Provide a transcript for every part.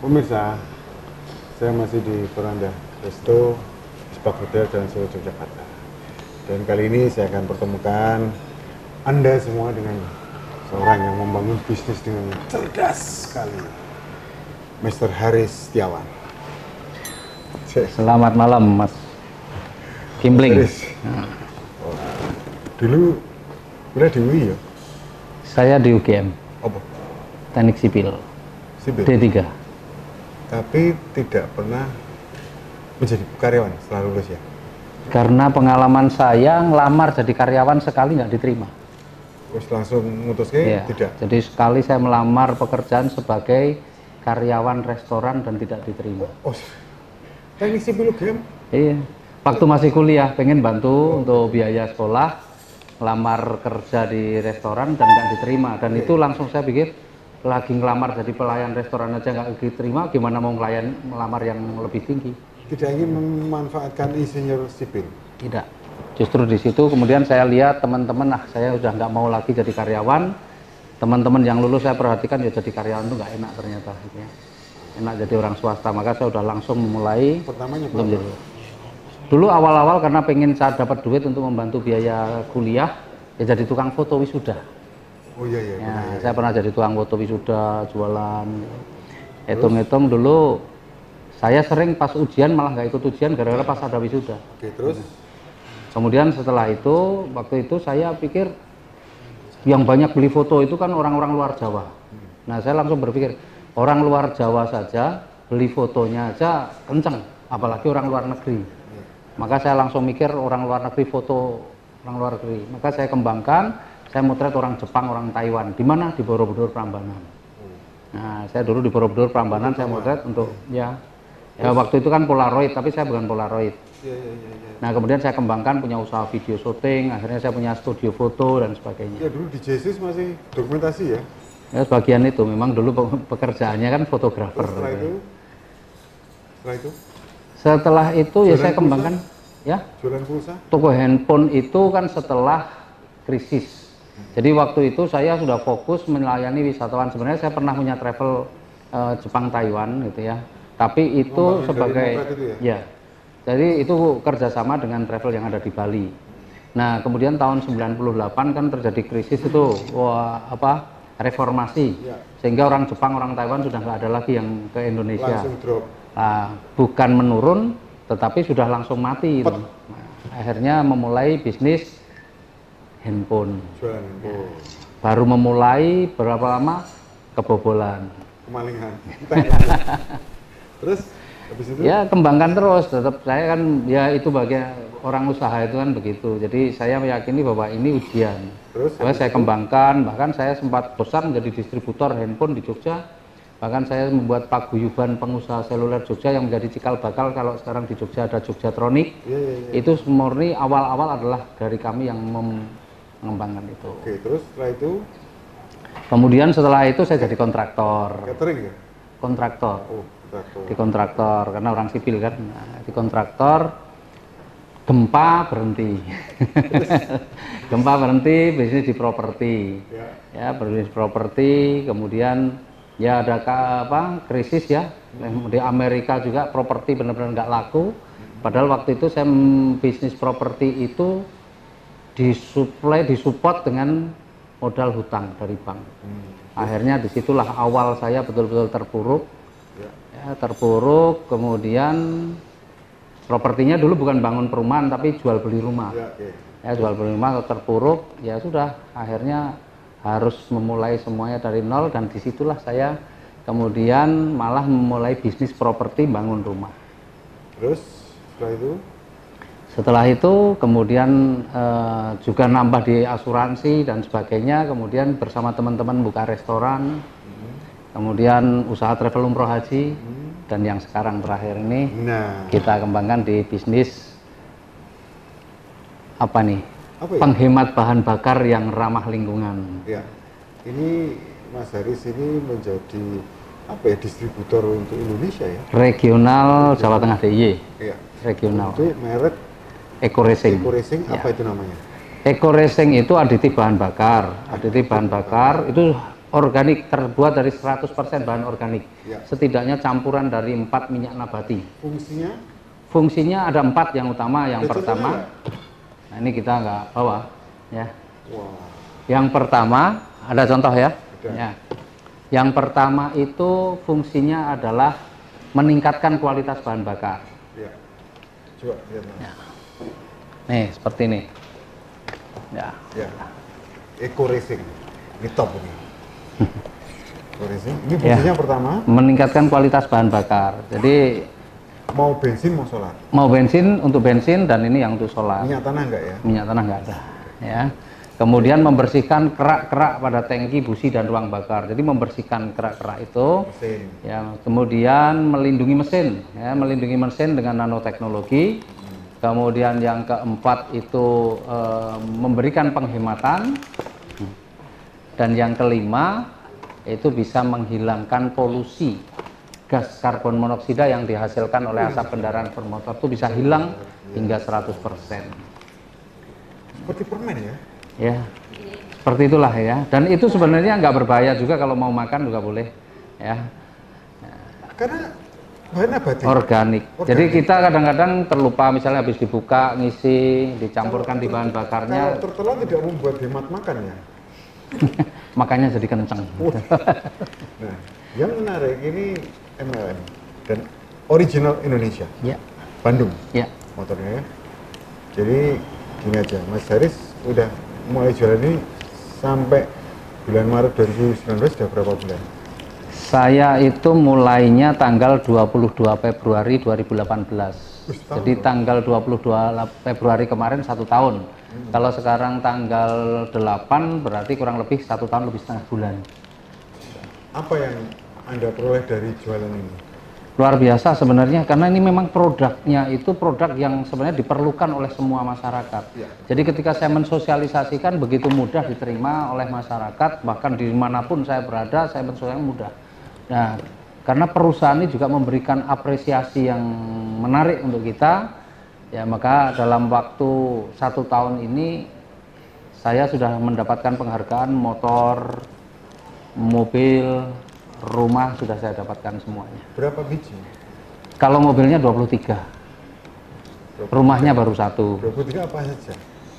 Pemirsa, saya masih di Veranda Resto Spark Hotel Jalan Solo, Yogyakarta. Dan kali ini saya akan pertemukan Anda semua dengan seorang yang membangun bisnis dengan cerdas sekali, Mr. Haris Setiawan. Selamat malam, Mas Kimpling. Oh, dulu kuliah di UI ya? Saya di UGM, Apa? Teknik Sipil, Sipil. D3. Tapi tidak pernah menjadi karyawan setelah lulus ya? Karena pengalaman saya ngelamar jadi karyawan sekali nggak diterima. Terus langsung memutuskan Ya, tidak? jadi sekali saya melamar pekerjaan sebagai karyawan restoran dan tidak diterima. Oh, teknik sipil UGM? Iya, waktu masih kuliah pengen bantu untuk biaya sekolah, ngelamar kerja di restoran dan nggak diterima. Dan itu langsung saya pikir, lagi ngelamar jadi pelayan restoran aja nggak diterima, gimana mau melamar yang lebih tinggi? Tidak ingin memanfaatkan insinyur sipil? Tidak. Justru di situ kemudian saya lihat teman-teman, saya udah nggak mau lagi jadi karyawan. Teman-teman yang lulus saya perhatikan ya jadi karyawan itu nggak enak ternyata. Ya. Enak jadi orang swasta, maka saya udah langsung memulai. Pertamanya Dulu awal-awal karena pengen saya dapat duit untuk membantu biaya kuliah, ya jadi tukang foto wisuda. Oh iya iya. Ya, saya pernah jadi tukang foto wisuda, jualan. Hitung-hitung dulu saya sering pas ujian malah nggak ikut ujian gara-gara pas ada wisuda. Oke, terus? Kemudian setelah itu, waktu itu saya pikir yang banyak beli foto itu kan orang-orang luar Jawa. Nah, saya langsung berpikir orang luar Jawa saja beli fotonya aja kenceng, apalagi orang luar negeri. Maka saya langsung mikir orang luar negeri foto orang luar negeri. Maka saya kembangkan. Saya motret orang Jepang, orang Taiwan. Di mana? Di Borobudur Prambanan. Nah, saya dulu di Borobudur Prambanan saya motret untuk ya waktu itu kan Polaroid, tapi saya bukan Polaroid. Nah, kemudian saya kembangkan punya usaha video syuting, akhirnya saya punya studio foto dan sebagainya. Ya dulu di Jesus masih dokumentasi ya? Ya, sebagian itu memang dulu pekerjaannya kan fotografer. Setelah itu ya saya kembangkan ya. Jualan pulsa? Toko handphone itu kan setelah krisis. Jadi waktu itu saya sudah fokus melayani wisatawan. Sebenarnya saya pernah punya travel Jepang Taiwan gitu ya. Tapi itu sebagai ya. Jadi itu kerjasama dengan travel yang ada di Bali. Nah, kemudian tahun 98 kan terjadi krisis itu reformasi. Sehingga orang Jepang, orang Taiwan sudah nggak ada lagi yang ke Indonesia. Langsung drop. Nah, bukan menurun tetapi sudah langsung mati. Nah, akhirnya memulai bisnis handphone. Jualan handphone. Baru memulai berapa lama kebobolan. Kemalingan. Terus habis itu? Ya kembangkan terus. Tetap saya kan ya itu bagian orang usaha itu kan begitu. Jadi saya meyakini bahwa ini ujian. Terus? Saya kembangkan. Bahkan saya sempat bosan menjadi distributor handphone di Jogja. Bahkan saya membuat paguyuban pengusaha seluler Jogja yang menjadi cikal bakal kalau sekarang di Jogja ada Jogjatronic. Itu murni awal-awal adalah dari kami yang mengembangkan itu. Oke, terus setelah itu? Kemudian setelah itu saya jadi kontraktor. Catering ya? Kontraktor. Oh, kontraktor. Di kontraktor karena orang sipil kan. Nah, di kontraktor gempa berhenti. Gempa berhenti, bisnis di properti. Ya, bisnis properti, kemudian ya ada krisis ya. Di Amerika juga properti benar-benar nggak laku. Padahal waktu itu saya bisnis properti itu disupport dengan modal hutang dari bank. Akhirnya disitulah awal saya betul-betul terpuruk. Ya, terpuruk, kemudian propertinya dulu bukan bangun perumahan tapi jual beli rumah. Ya, jual beli rumah terpuruk, ya sudah akhirnya harus memulai semuanya dari nol dan disitulah saya kemudian malah memulai bisnis properti bangun rumah. Terus setelah itu? Setelah itu kemudian juga nambah di asuransi dan sebagainya, kemudian bersama teman-teman buka restoran, kemudian usaha travel umroh haji, dan yang sekarang terakhir ini kita kembangkan di bisnis apa nih? Penghemat bahan bakar yang ramah lingkungan. Ya, ini Mas Haris ini menjadi distributor untuk Indonesia ya? Regional Jawa Tengah DIY. Iya. Regional. Itu merek Eco Racing. Eco Racing apa ya. itu namanya? Eco Racing itu aditif bahan bakar. Aditif bahan bakar itu organik, terbuat dari 100% bahan organik. Ya. Setidaknya campuran dari 4 minyak nabati. Fungsinya? Fungsinya ada 4 yang utama. Yang Ada pertama, contohnya nah ini kita nggak bawa, ya. Wah, Yang pertama, ada contoh ya. ada. Ya. Yang pertama itu fungsinya adalah meningkatkan kualitas bahan bakar. Ya. Coba lihat Mas. Ya. Nih, seperti ini. Ya. Ya. Eco Racing. Ini top ini. Eco Racing. Ini fungsinya pertama, Meningkatkan kualitas bahan bakar. Jadi mau bensin mau solar. mau bensin untuk bensin dan ini yang untuk solar. Minyak tanah enggak ya? Minyak tanah nggak ada. Ya. Kemudian membersihkan kerak-kerak pada tangki, busi dan ruang bakar. Jadi membersihkan kerak-kerak itu. Mesin. Ya, kemudian melindungi mesin, ya, melindungi mesin dengan nanoteknologi. Kemudian yang keempat itu memberikan penghematan. Dan yang kelima itu bisa menghilangkan polusi gas karbon monoksida yang dihasilkan oleh asap kendaraan bermotor itu bisa hilang hingga 100%. Seperti permen ya? Ya, seperti itulah ya. Dan itu sebenarnya nggak berbahaya juga, kalau mau makan juga boleh, ya. Karena bahan nabati. Organik. Jadi kita kadang-kadang terlupa, misalnya habis dibuka, ngisi, dicampurkan di bahan bakarnya, Kalau tertelan tidak membuat hemat makan ya? makanya jadi kenceng. Nah, yang menarik ini MLM dan original Indonesia, Ya, Bandung ya. motornya ya. Jadi gini aja, Mas Haris udah mulai jualan ini sampai bulan Maret 2019 sudah berapa bulan? Saya itu mulainya tanggal 22 Februari 2018. Jadi tanggal 22 Februari kemarin 1 tahun. Kalau sekarang tanggal 8 berarti kurang lebih 1 tahun lebih setengah bulan. Apa yang Anda peroleh dari jualan ini? Luar biasa sebenarnya, karena ini memang produknya itu produk yang sebenarnya diperlukan oleh semua masyarakat. Ya. Jadi ketika saya mensosialisasikan begitu mudah diterima oleh masyarakat, bahkan dimanapun saya berada saya mensosialisasikan mudah. Nah, karena perusahaan ini juga memberikan apresiasi yang menarik untuk kita, ya maka dalam waktu 1 tahun ini saya sudah mendapatkan penghargaan motor, mobil, rumah sudah saya dapatkan semuanya. Berapa biji? Kalau mobilnya 23, rumahnya baru 1. 23 apa saja?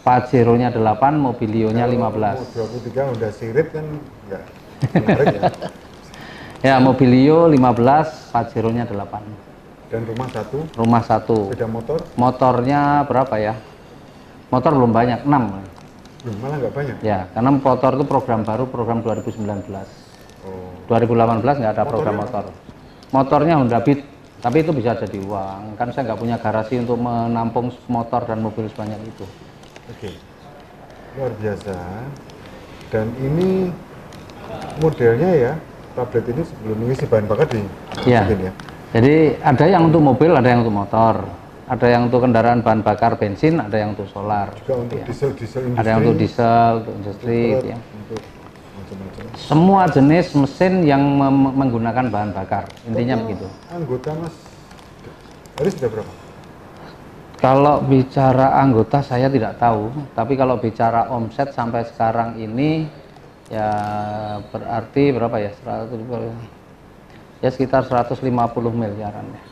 Pajero-nya 8, Mobilio-nya Kalau 15. 23 udah sirit kan enggak menarik ya. Ya, Mobilio 15, Pajero-nya 8. Dan rumah 1, Rumah 1. sepeda motor Motornya berapa ya? Motor belum banyak, 6. malah nggak banyak. Ya, karena motor itu program baru, program 2019. Oh. 2018 nggak ada program Motornya motor. Motornya Honda Beat, tapi itu bisa jadi uang. Kan saya nggak punya garasi untuk menampung motor dan mobil sebanyak itu. Oke. Luar biasa. Dan ini modelnya ya, tablet ini sebelum mengisi bahan bakar di Ya. masukin ya. Jadi ada yang untuk mobil, ada yang untuk motor. Ada yang untuk kendaraan bahan bakar bensin, ada yang untuk solar. Juga untuk Ya. diesel industri. Ada yang untuk diesel, untuk industri, untuk ya. untuk macam-macam. Semua jenis mesin yang menggunakan bahan bakar, intinya Total begitu. Anggota Mas Haris sudah berapa? Kalau bicara anggota saya tidak tahu, tapi kalau bicara omset sampai sekarang ini ya berarti berapa ya? 100, ya sekitar 150 miliaran ya.